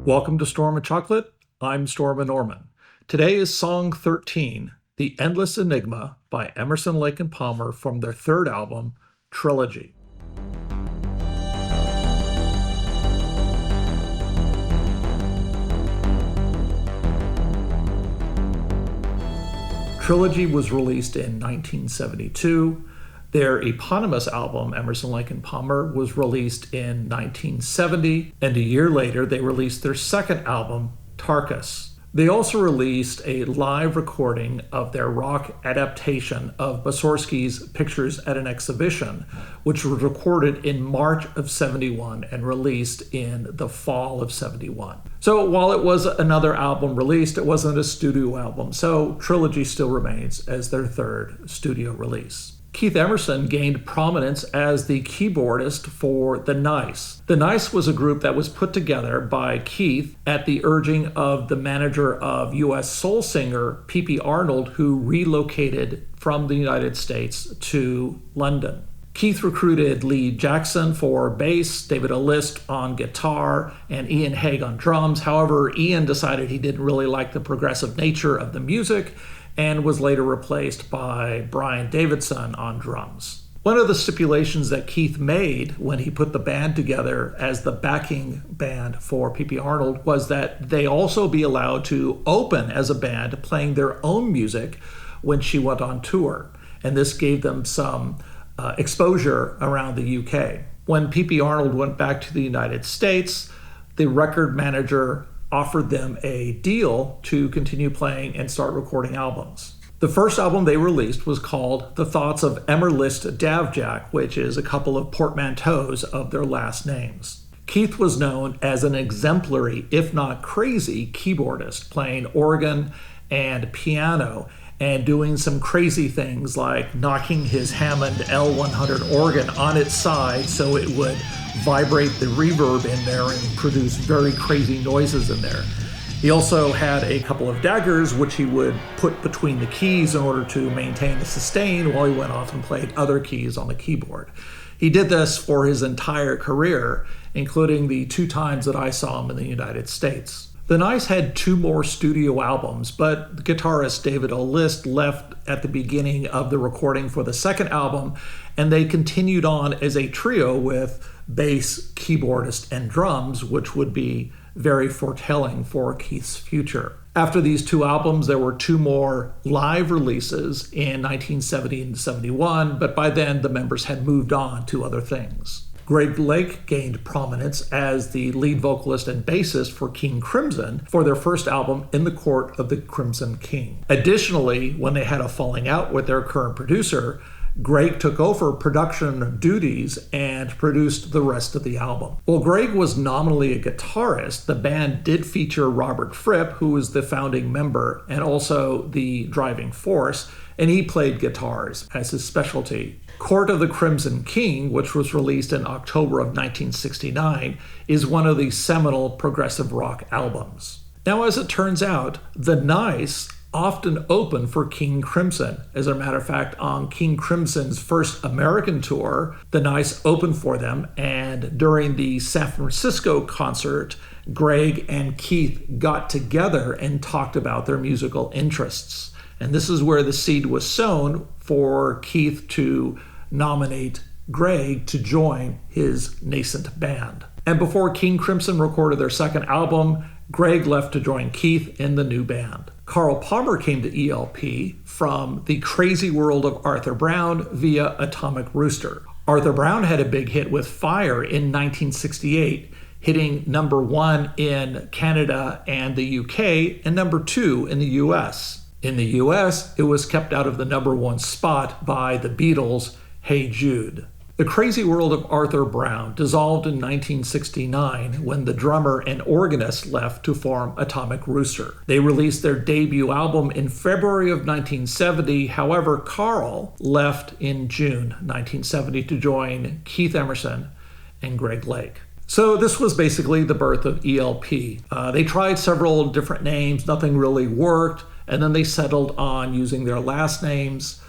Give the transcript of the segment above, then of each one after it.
Welcome to Storm and Chocolate. I'm Stormin Norman. Today is Song 13, The Endless Enigma by Emerson Lake Palmer from their third album, Trilogy. Trilogy was released in 1972. Their eponymous album, Emerson Lake Palmer, was released in 1970, and a year later they released their second album, Tarkus. They also released a live recording of their rock adaptation of Mussorgsky's Pictures at an Exhibition, which was recorded in March of 71 and released in the fall of 71. So while it was another album released, it wasn't a studio album, so Trilogy still remains as their third studio release. Keith Emerson gained prominence as the keyboardist for The Nice. The Nice was a group that was put together by Keith at the urging of the manager of U.S. soul singer P.P. Arnold, who relocated from the United States to London. Keith recruited Lee Jackson for bass, David List on guitar, and Ian Hague on drums. However, Ian decided he didn't really like the progressive nature of the music and was later replaced by Brian Davidson on drums. One of the stipulations that Keith made when he put the band together as the backing band for P.P. Arnold was that they also be allowed to open as a band playing their own music when she went on tour. And this gave them some exposure around the UK. When P.P. Arnold went back to the United States, the record manager offered them a deal to continue playing and start recording albums. The first album they released was called The Thoughts of Emerlist Davjak, which is a couple of portmanteaus of their last names. Keith was known as an exemplary, if not crazy, keyboardist, playing organ and piano and doing some crazy things like knocking his Hammond L100 organ on its side so it would vibrate the reverb in there and produce very crazy noises in there. He also had a couple of daggers which he would put between the keys in order to maintain the sustain while he went off and played other keys on the keyboard. He did this for his entire career, including the 2 times that I saw him in the United States. The Nice had 2 more studio albums, but the guitarist David List left at the beginning of the recording for the second album, and they continued on as a trio with bass, keyboardist, and drums, which would be very foretelling for Keith's future. After these 2 albums, there were 2 more live releases in 1970 and 71, but by then the members had moved on to other things. Greg Lake gained prominence as the lead vocalist and bassist for King Crimson for their first album, In the Court of the Crimson King. Additionally, when they had a falling out with their current producer, Greg took over production duties and produced the rest of the album. While Greg was nominally a guitarist, the band did feature Robert Fripp, who was the founding member and also the driving force, and he played guitars as his specialty. Court of the Crimson King, which was released in October of 1969, is one of the seminal progressive rock albums. Now, as it turns out, The Nice often opened for King Crimson. As a matter of fact, on King Crimson's first American tour, The Nice opened for them, and during the San Francisco concert, Greg and Keith got together and talked about their musical interests. And this is where the seed was sown for Keith to nominate Greg to join his nascent band. And before King Crimson recorded their second album, Greg left to join Keith in the new band. Carl Palmer came to ELP from the crazy world of Arthur Brown via Atomic Rooster. Arthur Brown had a big hit with Fire in 1968, hitting number 1 in Canada and the UK and number 2 in the US. In the US, it was kept out of the number 1 spot by the Beatles' Hey Jude. The crazy world of Arthur Brown dissolved in 1969 when the drummer and organist left to form Atomic Rooster. They released their debut album in February of 1970. However, Carl left in June 1970 to join Keith Emerson and Greg Lake. So this was basically the birth of ELP. They tried several different names, nothing really worked, and then they settled on using their last names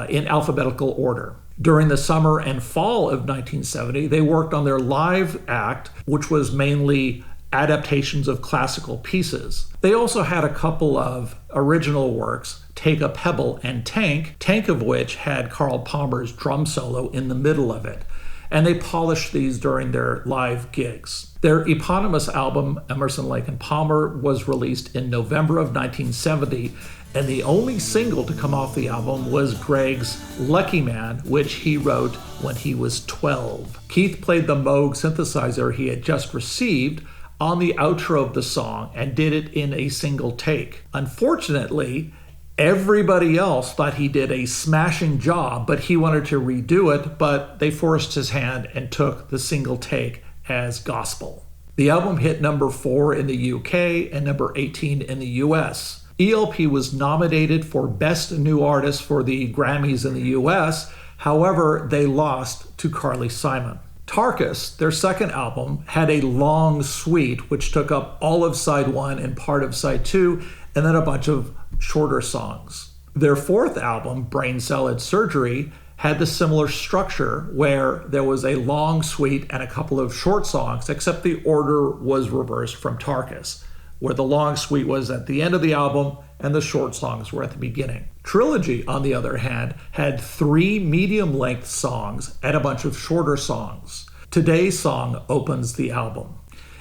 in alphabetical order. During the summer and fall of 1970, they worked on their live act, which was mainly adaptations of classical pieces. They also had a couple of original works, Take a Pebble and Tank of which had Carl Palmer's drum solo in the middle of it. And they polished these during their live gigs. Their eponymous album, Emerson Lake Palmer, was released in November of 1970, and the only single to come off the album was Greg's Lucky Man, which he wrote when he was 12. Keith played the Moog synthesizer he had just received on the outro of the song and did it in a single take. Unfortunately, everybody else thought he did a smashing job, but he wanted to redo it, but they forced his hand and took the single take as gospel. The album hit number 4 in the UK and number 18 in the US. ELP was nominated for Best New Artist for the Grammys in the US, however, they lost to Carly Simon. Tarkus, their second album, had a long suite which took up all of side 1 and part of side 2, and then a bunch of shorter songs. Their fourth album, Brain Salad Surgery, had the similar structure where there was a long suite and a couple of short songs, except the order was reversed from Tarkus, where the long suite was at the end of the album and the short songs were at the beginning. Trilogy, on the other hand, had 3 medium-length songs and a bunch of shorter songs. Today's Song opens the album.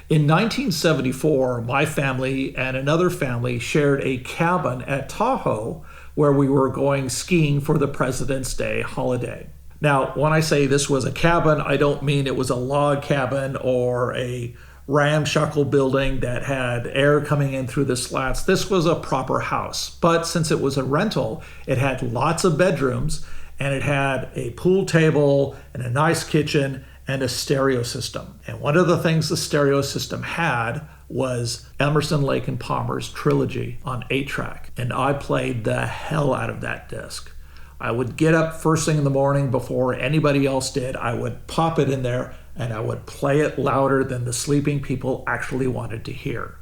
In 1974, my family and another family shared a cabin at Tahoe where we were going skiing for the President's Day holiday. Now, when I say this was a cabin, I don't mean it was a log cabin or a ramshackle building that had air coming in through the slats. This was a proper house. But since it was a rental, it had lots of bedrooms and it had a pool table and a nice kitchen and a stereo system. And one of the things the stereo system had was Emerson Lake Palmer's Trilogy on 8-track. And I played the hell out of that disc. I would get up first thing in the morning before anybody else did. I would pop it in there and I would play it louder than the sleeping people actually wanted to hear.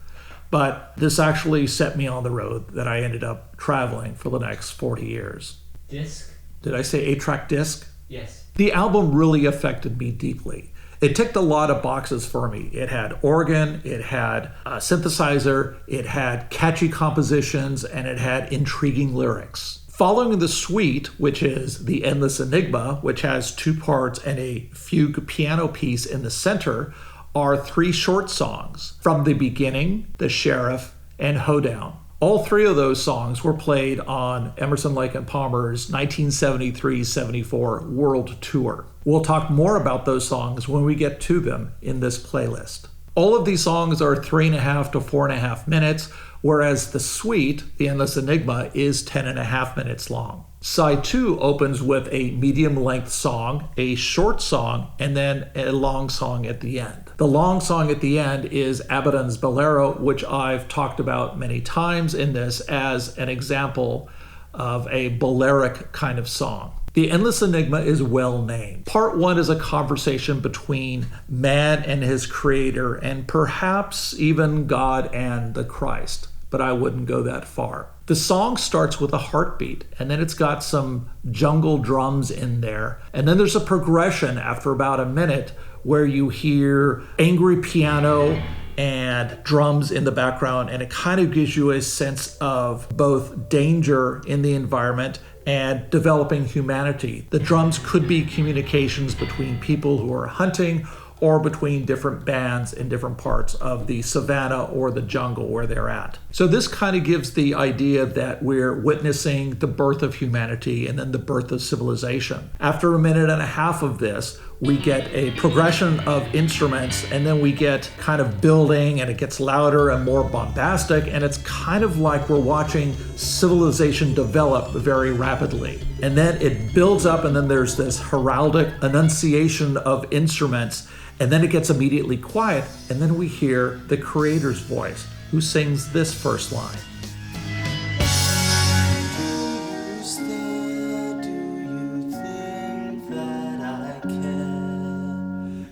But this actually set me on the road that I ended up traveling for the next 40 years. Disc? Did I say 8-track disc? Yes. The album really affected me deeply. It ticked a lot of boxes for me. It had organ, it had a synthesizer, it had catchy compositions, and it had intriguing lyrics. Following the suite, which is the Endless Enigma, which has 2 parts and a fugue piano piece in the center, are 3 short songs, From the Beginning, The Sheriff, and Hoedown. All 3 of those songs were played on Emerson Lake Palmer's 1973-74 World Tour. We'll talk more about those songs when we get to them in this playlist. All of these songs are 3.5 to 4.5 minutes, whereas the suite, the Endless Enigma, is 10.5 minutes long. Side 2 opens with a medium-length song, a short song, and then a long song at the end. The long song at the end is Abaddon's Bolero, which I've talked about many times in this as an example of a boleric kind of song. The Endless Enigma is well named. Part 1 is a conversation between man and his creator, and perhaps even God and the Christ, but I wouldn't go that far. The song starts with a heartbeat, and then it's got some jungle drums in there, and then there's a progression after about a minute where you hear angry piano and drums in the background, and it kind of gives you a sense of both danger in the environment and developing humanity. The drums could be communications between people who are hunting or between different bands in different parts of the savannah or the jungle where they're at. So this kind of gives the idea that we're witnessing the birth of humanity and then the birth of civilization. After a minute and a half of this, we get a progression of instruments, and then we get kind of building, and it gets louder and more bombastic, and it's kind of like we're watching civilization develop very rapidly. And then it builds up, and then there's this heraldic enunciation of instruments, and then it gets immediately quiet, and then we hear the creator's voice, who sings this first line.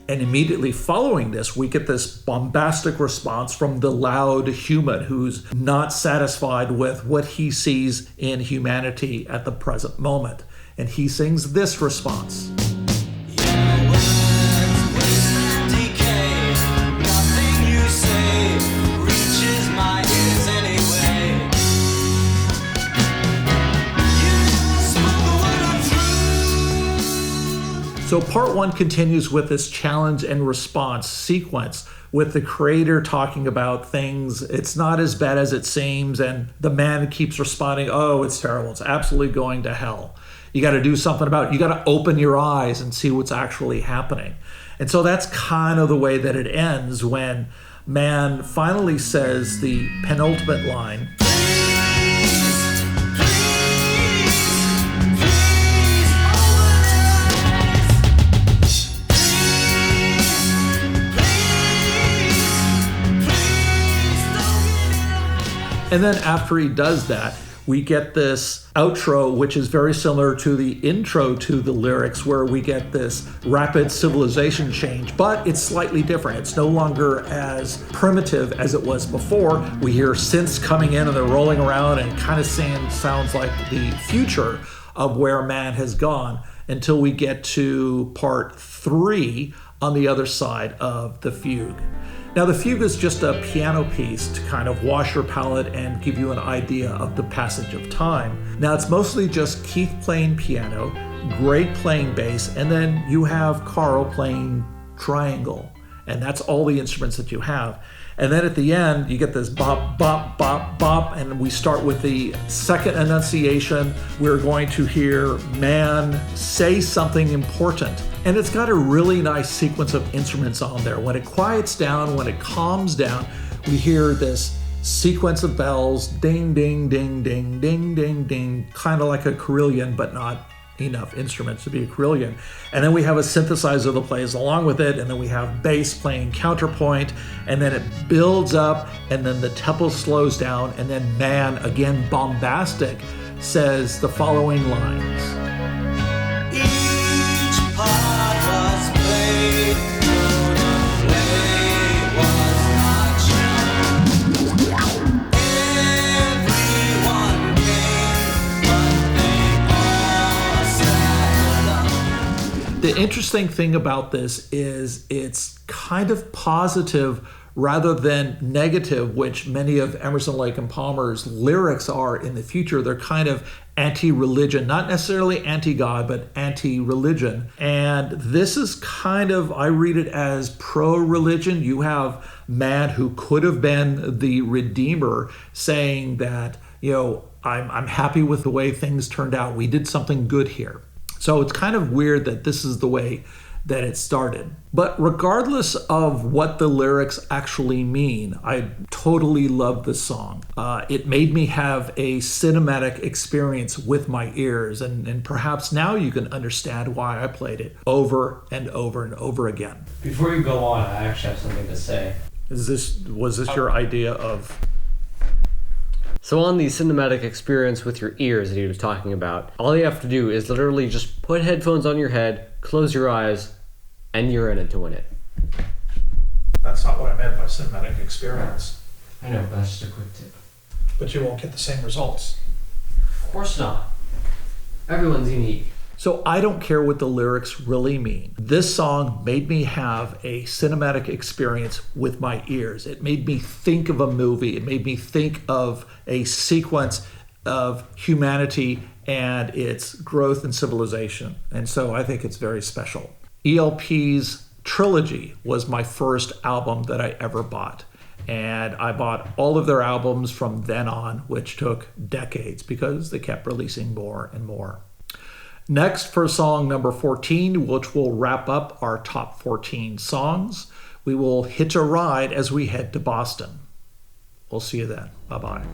And immediately following this, we get this bombastic response from the loud human who's not satisfied with what he sees in humanity at the present moment. And he sings this response. Your words waste decay. Nothing you say So part one continues with this challenge and response sequence with the creator talking about things. It's not as bad as it seems, and the man keeps responding, oh, it's terrible. It's absolutely going to hell. You got to do something about it. You got to open your eyes and see what's actually happening. And so that's kind of the way that it ends when man finally says the penultimate line. And then after he does that, we get this outro, which is very similar to the intro to the lyrics, where we get this rapid civilization change, but it's slightly different. It's no longer as primitive as it was before. We hear synths coming in and they're rolling around and kind of sounds like the future of where man has gone, until we get to part three on the other side of the fugue. Now, the fugue is just a piano piece to kind of wash your palate and give you an idea of the passage of time. Now, it's mostly just Keith playing piano, Greg playing bass, and then you have Carl playing triangle. And that's all the instruments that you have. And then at the end, you get this bop, bop, bop, bop, and we start with the second enunciation. We're going to hear man say something important. And it's got a really nice sequence of instruments on there. When it quiets down, when it calms down, we hear this sequence of bells, ding, ding, ding, ding, ding, ding, ding, kind of like a carillon, but not enough instruments to be a carillon. And then we have a synthesizer that plays along with it, and then we have bass playing counterpoint, and then it builds up, and then the tempo slows down, and then man, again bombastic, says the following lines. Each part was played, the play was not shown. Everyone came, but they all sat alone. The interesting thing about this is it's kind of positive rather than negative, which many of Emerson, Lake and Palmer's lyrics are in the future. They're kind of anti-religion, not necessarily anti-God, but anti-religion. And this is kind of, I read it as pro-religion. You have man who could have been the Redeemer saying that, I'm happy with the way things turned out. We did something good here. So it's kind of weird that this is the way that it started. But regardless of what the lyrics actually mean, I totally love this song. It made me have a cinematic experience with my ears, and perhaps now you can understand why I played it over and over and over again. Before you go on, I actually have something to say. Was this your idea of... So on the cinematic experience with your ears that he was talking about, all you have to do is literally just put headphones on your head, close your eyes, and you're in it to win it. That's not what I meant by cinematic experience. I know, but that's just a quick tip. But you won't get the same results. Of course not. Everyone's unique. So I don't care what the lyrics really mean. This song made me have a cinematic experience with my ears. It made me think of a movie. It made me think of a sequence of humanity and its growth and civilization. And so I think it's very special. ELP's Trilogy was my first album that I ever bought. And I bought all of their albums from then on, which took decades because they kept releasing more and more. Next, for song number 14, which will wrap up our top 14 songs, we will hitch a ride as we head to Boston. We'll see you then. Bye-bye.